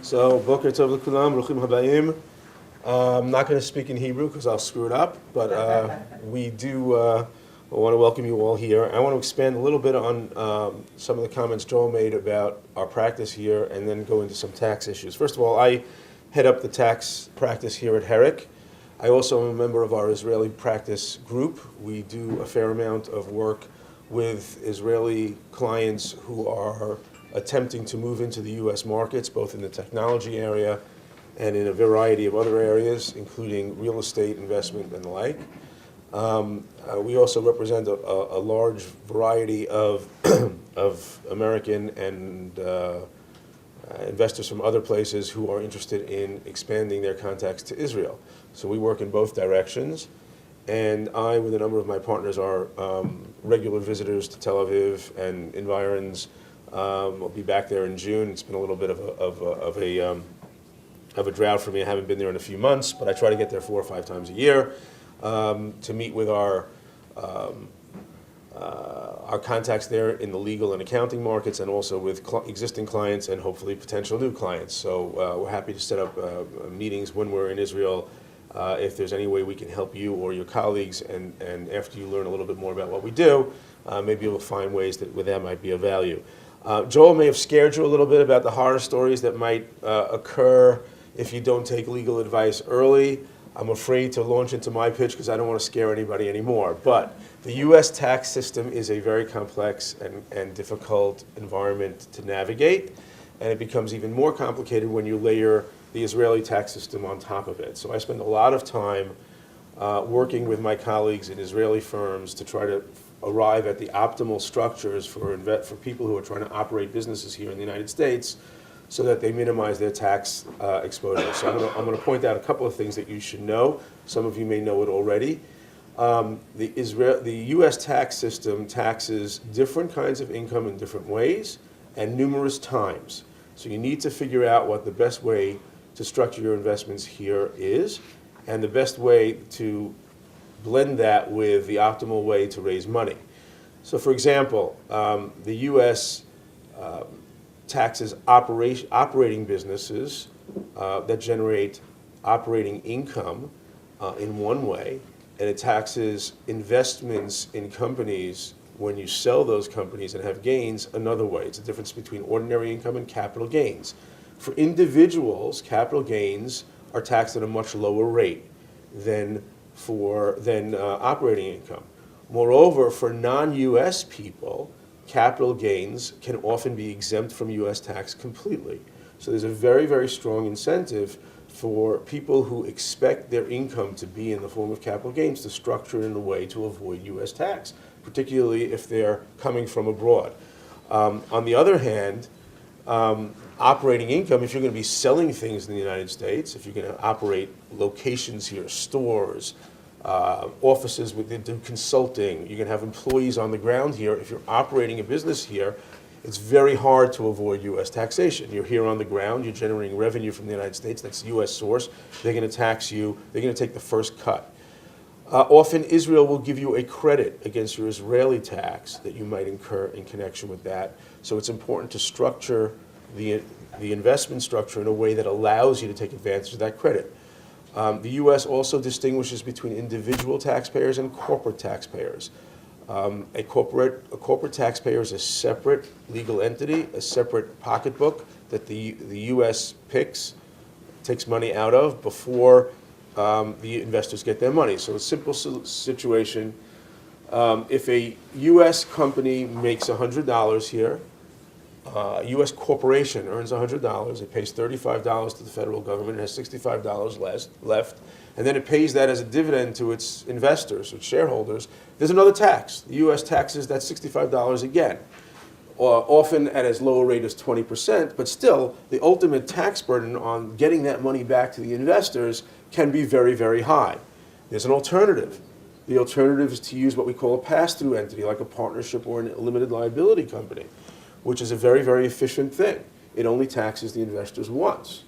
So, Boker Tov L'Kulam, Bruchim Habayim. I'm not going to speak in Hebrew because I'll screw it up, but we do want to welcome you all here. I want to expand a little bit on some of the comments Joel made about our practice here and then go into some tax issues. First of all, I head up the tax practice here at Herrick. I also am a member of our Israeli practice group. We do a fair amount of work with Israeli clients who are attempting to move into the U.S. markets, both in the technology area and in a variety of other areas, including real estate investment and the like. We also represent a large variety of of American and investors from other places who are interested in expanding their contacts to Israel. So we work in both directions. And I, with a number of my partners, are regular visitors to Tel Aviv and environs. I'll be back there in June. It's been a little bit of a drought for me. I haven't been there in a few months, but I try to get there 4 or 5 times a year to meet with our contacts there in the legal and accounting markets, and also with existing clients and hopefully potential new clients. So we're happy to set up meetings when we're in Israel. If there's any way we can help you or your colleagues, and after you learn a little bit more about what we do, maybe you'll find ways where that might be of value. Joel may have scared you a little bit about the horror stories that might occur if you don't take legal advice early. I'm afraid to launch into my pitch because I don't want to scare anybody anymore. But the U.S. tax system is a very complex and difficult environment to navigate, and it becomes even more complicated when you layer the Israeli tax system on top of it. So I spend a lot of time working with my colleagues in Israeli firms to try to arrive at the optimal structures for people who are trying to operate businesses here in the United States so that they minimize their tax exposure. So I'm going to point out a couple of things that you should know. Some of you may know it already. The U.S. tax system taxes different kinds of income in different ways and numerous times. So you need to figure out what the best way to structure your investments here is, and the best way to blend that with the optimal way to raise money. So for example, the U.S. Taxes operating businesses that generate operating income in one way, and it taxes investments in companies when you sell those companies and have gains another way. It's a difference between ordinary income and capital gains. For individuals, capital gains are taxed at a much lower rate than operating income. Moreover, for non-U.S. people, capital gains can often be exempt from U.S. tax completely. So there's a very, very strong incentive for people who expect their income to be in the form of capital gains to structure it in a way to avoid U.S. tax, particularly if they're coming from abroad. On the other hand, operating income, if you're going to be selling things in the United States, if you're going to operate locations here, stores, offices that do consulting, you're going to have employees on the ground here. If you're operating a business here, it's very hard to avoid U.S. taxation. You're here on the ground, you're generating revenue from the United States, that's U.S. source. They're going to tax you, they're going to take the first cut. Often Israel will give you a credit against your Israeli tax that you might incur in connection with that. So it's important to structure the investment structure in a way that allows you to take advantage of that credit. The U.S. also distinguishes between individual taxpayers and corporate taxpayers. A corporate taxpayer is a separate legal entity, a separate pocketbook that the U.S. takes money out of before the investors get their money. So a simple situation, if a U.S. company makes $100 here, a U.S. corporation earns $100, it pays $35 to the federal government, it has $65 left, and then it pays that as a dividend to its investors, its shareholders. There's another tax. The U.S. taxes that $65 again, often at as low a rate as 20%, but still, the ultimate tax burden on getting that money back to the investors can be very, very high. There's an alternative. The alternative is to use what we call a pass-through entity, like a partnership or a limited liability company, which is a very, very efficient thing. It only taxes the investors once.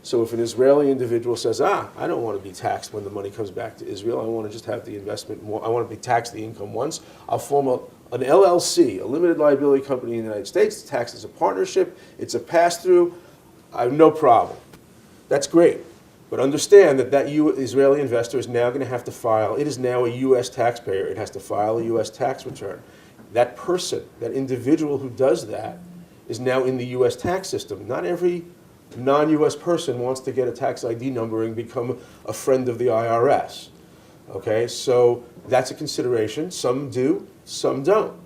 So if an Israeli individual says, I don't want to be taxed when the money comes back to Israel, I want to just have the investment, I want to be taxed the income once, I'll form an LLC, a limited liability company in the United States, it's taxed as a partnership, it's a pass-through, I have no problem. That's great. But understand that Israeli investor is now going to have to file, it is now a U.S. taxpayer. It has to file a U.S. tax return. That person, that individual who does that, is now in the U.S. tax system. Not every non-U.S. person wants to get a tax ID number and become a friend of the IRS. Okay, so that's a consideration. Some do, some don't.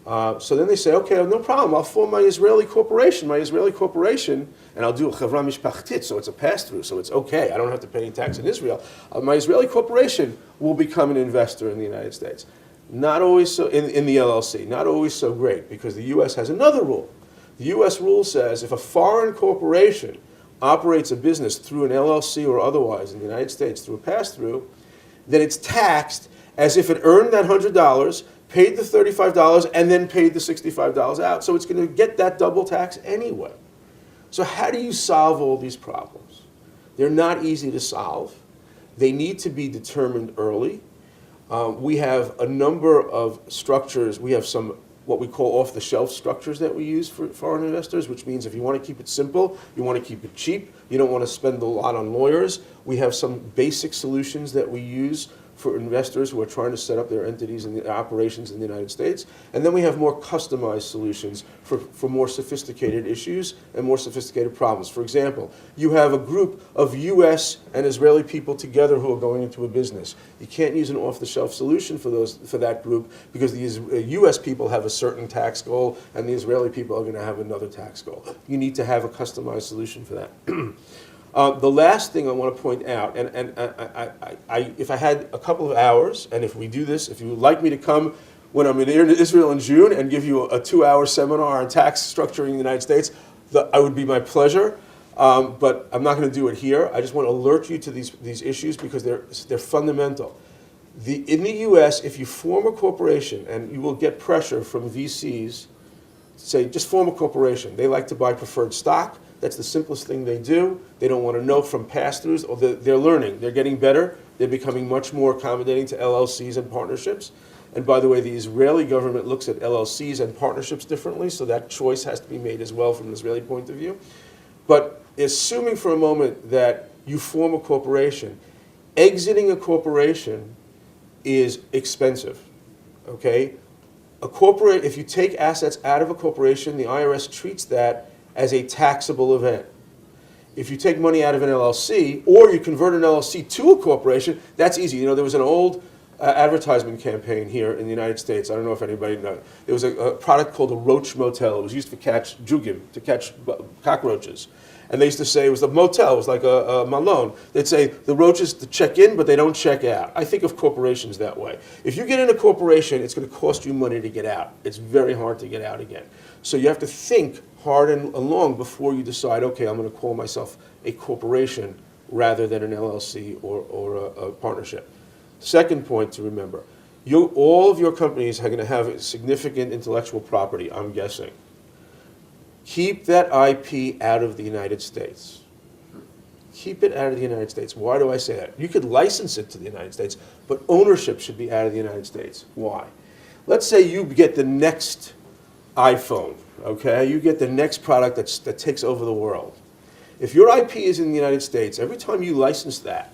So then they say, okay, no problem, I'll form my Israeli corporation, and I'll do a chavra mishpachtit, so it's a pass-through, so it's okay, I don't have to pay any tax in Israel. My Israeli corporation will become an investor in the United States. Not always so, in the LLC, not always so great, because the U.S. has another rule. The U.S. rule says if a foreign corporation operates a business through an LLC or otherwise in the United States through a pass-through, then it's taxed as if it earned that $100, paid the $35, and then paid the $65 out. So it's going to get that double tax anyway. So how do you solve all these problems? They're not easy to solve. They need to be determined early. We have a number of structures. We have some what we call off-the-shelf structures that we use for foreign investors, which means if you want to keep it simple, you want to keep it cheap, you don't want to spend a lot on lawyers, we have some basic solutions that we use for investors who are trying to set up their entities and their operations in the United States. And then we have more customized solutions for more sophisticated issues and more sophisticated problems. For example, you have a group of US and Israeli people together who are going into a business. You can't use an off-the-shelf solution for that group because the US people have a certain tax goal and the Israeli people are going to have another tax goal. You need to have a customized solution for that. The last thing I want to point out, and if I had a couple of hours, and if we do this, if you would like me to come when I'm in Israel in June and give you a 2-hour seminar on tax structure in the United States, that would be my pleasure. But I'm not going to do it here. I just want to alert you to these issues because they're fundamental. In the U.S., if you form a corporation, and you will get pressure from VCs, say just form a corporation. They like to buy preferred stock. That's the simplest thing they do. They don't want to know from pass-throughs. Or they're learning. They're getting better. They're becoming much more accommodating to LLCs and partnerships. And by the way, the Israeli government looks at LLCs and partnerships differently, so that choice has to be made as well from an Israeli point of view. But assuming for a moment that you form a corporation, exiting a corporation is expensive, okay? If you take assets out of a corporation, the IRS treats that as a taxable event. If you take money out of an LLC, or you convert an LLC to a corporation, that's easy. You know, there was an old advertisement campaign here in the United States. I don't know if anybody knows. There was a product called a roach motel. It was used to catch jugim, to catch cockroaches. And they used to say it was a motel, it was like a malone. They'd say the roaches to check in, but they don't check out. I think of corporations that way. If you get in a corporation, it's going to cost you money to get out. It's very hard to get out again. So you have to think hard and long before you decide, okay, I'm going to call myself a corporation rather than an LLC or a partnership. Second point to remember, all of your companies are going to have significant intellectual property, I'm guessing. Keep that IP out of the United States. Keep it out of the United States. Why do I say that? You could license it to the United States, but ownership should be out of the United States. Why? Let's say you get the next iPhone, okay? You get the next product that takes over the world. If your IP is in the United States, every time you license that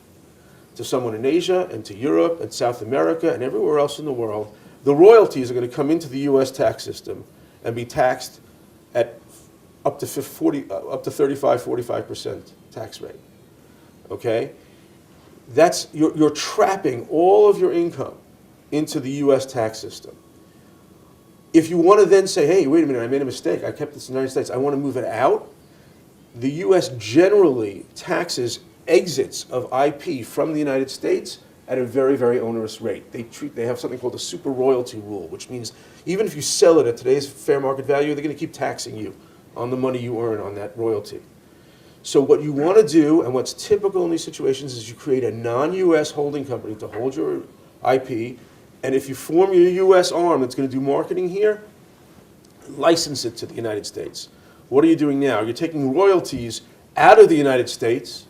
to someone in Asia and to Europe and South America and everywhere else in the world, the royalties are going to come into the U.S. tax system and be taxed at up to 35-45% tax rate. Okay? You're trapping all of your income into the U.S. tax system. If you want to then say, hey, wait a minute, I made a mistake, I kept this in the United States, I want to move it out, the U.S. generally taxes exits of IP from the United States at a very, very onerous rate. They have something called a super royalty rule, which means even if you sell it at today's fair market value, they're going to keep taxing you on the money you earn on that royalty. So what you want to do, and what's typical in these situations, is you create a non-U.S. holding company to hold your IP, and if you form your U.S. arm that's going to do marketing here, license it to the United States. What are you doing now? You're taking royalties out of the United States.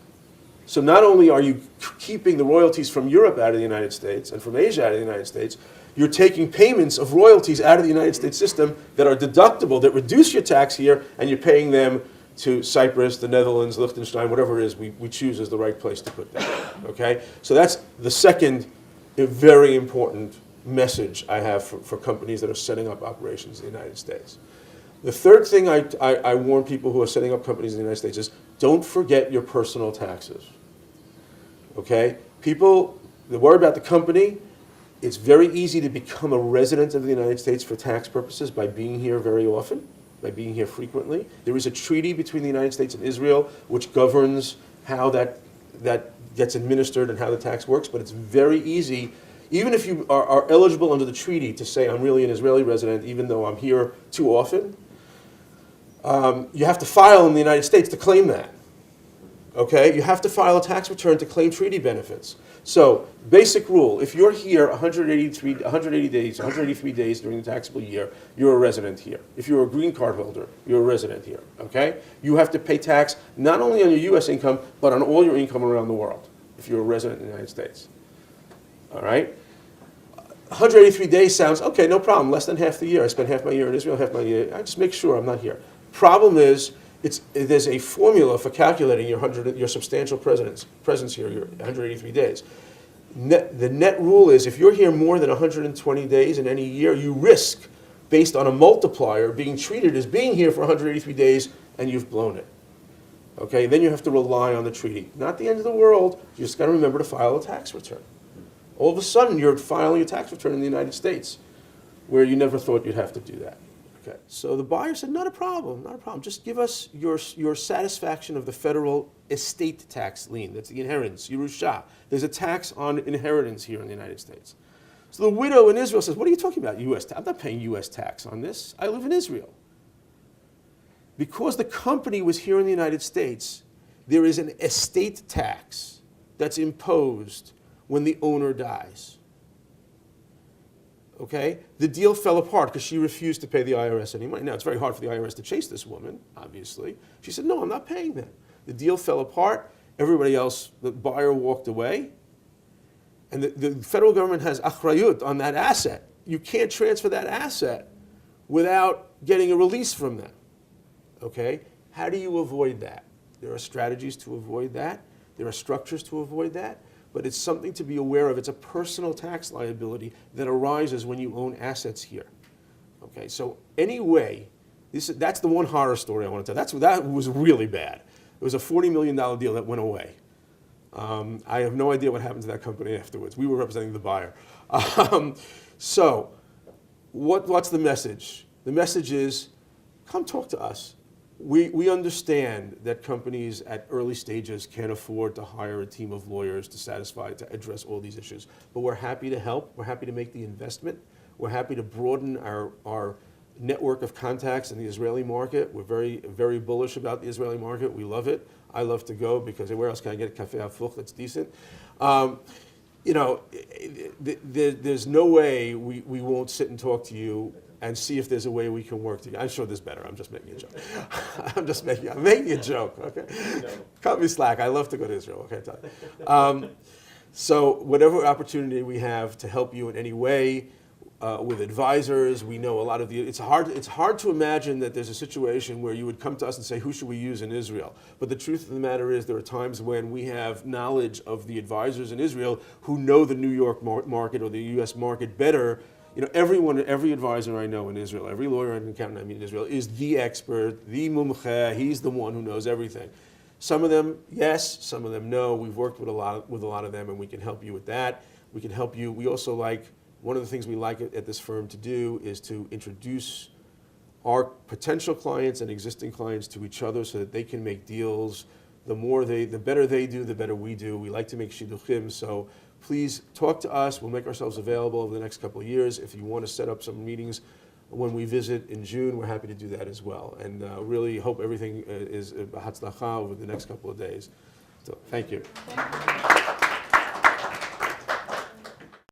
So not only are you keeping the royalties from Europe out of the United States and from Asia out of the United States, you're taking payments of royalties out of the United States system that are deductible, that reduce your tax here, and you're paying them to Cyprus, the Netherlands, Liechtenstein, whatever it is we choose as the right place to put that. Okay? So that's the second very important message I have for companies that are setting up operations in the United States. The third thing I warn people who are setting up companies in the United States is don't forget your personal taxes. Okay? People, they worry about the company. It's very easy to become a resident of the United States for tax purposes by being here very often, by being here frequently. There is a treaty between the United States and Israel which governs how that gets administered and how the tax works, but it's very easy, even if you are eligible under the treaty to say I'm really an Israeli resident even though I'm here too often, you have to file in the United States to claim that. Okay? You have to file a tax return to claim treaty benefits. So, basic rule, if you're here 183 days during the taxable year, you're a resident here. If you're a green card holder, you're a resident here. Okay? You have to pay tax not only on your U.S. income, but on all your income around the world, if you're a resident in the United States. All right? 183 days sounds, okay, no problem, less than half the year. I spend half my year in Israel, half my year. I just make sure I'm not here. Problem is, there's a formula for calculating your substantial presence here, your 183 days. The net rule is if you're here more than 120 days in any year, you risk, based on a multiplier, being treated as being here for 183 days, and you've blown it. Okay, then you have to rely on the treaty. Not the end of the world, you just got to remember to file a tax return. All of a sudden, you're filing a tax return in the United States, where you never thought you'd have to do that. Okay. So the buyer said, not a problem, not a problem. Just give us your satisfaction of the federal estate tax lien. That's the inheritance, Yerusha. There's a tax on inheritance here in the United States. So the widow in Israel says, what are you talking about, U.S. tax? I'm not paying U.S. tax on this. I live in Israel. Because the company was here in the United States, there is an estate tax that's imposed when the owner dies. Okay? The deal fell apart because she refused to pay the IRS any money. Now, it's very hard for the IRS to chase this woman, obviously. She said, no, I'm not paying that. The deal fell apart. Everybody else, the buyer walked away. And the federal government has achrayut on that asset. You can't transfer that asset without getting a release from them. Okay? How do you avoid that? There are strategies to avoid that. There are structures to avoid that. But it's something to be aware of. It's a personal tax liability that arises when you own assets here. Okay, so anyway, that's the one horror story I want to tell. That was really bad. It was a $40 million deal that went away. I have no idea what happened to that company afterwards. We were representing the buyer. So what's the message? The message is, come talk to us. We understand that companies at early stages can't afford to hire a team of lawyers to address all these issues. But we're happy to help. We're happy to make the investment. We're happy to broaden our network of contacts in the Israeli market. We're very, very bullish about the Israeli market. We love it. I love to go because where else can I get a cafe hafuch that's decent? There's no way we won't sit and talk to you and see if there's a way we can work together. I'm sure there's better. I'm just making a joke. I'm making a joke, okay? Cut me slack. I love to go to Israel, okay? So whatever opportunity we have to help you in any way, with advisors, we know a lot of it's hard to imagine that there's a situation where you would come to us and say, who should we use in Israel? But the truth of the matter is there are times when we have knowledge of the advisors in Israel who know the New York market or the US market better. Every advisor I know in Israel, every lawyer and accountant I meet in Israel is the expert, the mumche. He's the one who knows everything. Some of them, yes. Some of them, no. We've worked with a lot of them, and we can help you with that. We can help you. We also one of the things we like at this firm to do is to introduce our potential clients and existing clients to each other so that they can make deals. The better they do, the better we do. We like to make shidduchim, so please talk to us. We'll make ourselves available over the next couple of years. If you want to set up some meetings when we visit in June, we're happy to do that as well. And really hope everything is hatzlacha over the next couple of days. So thank you.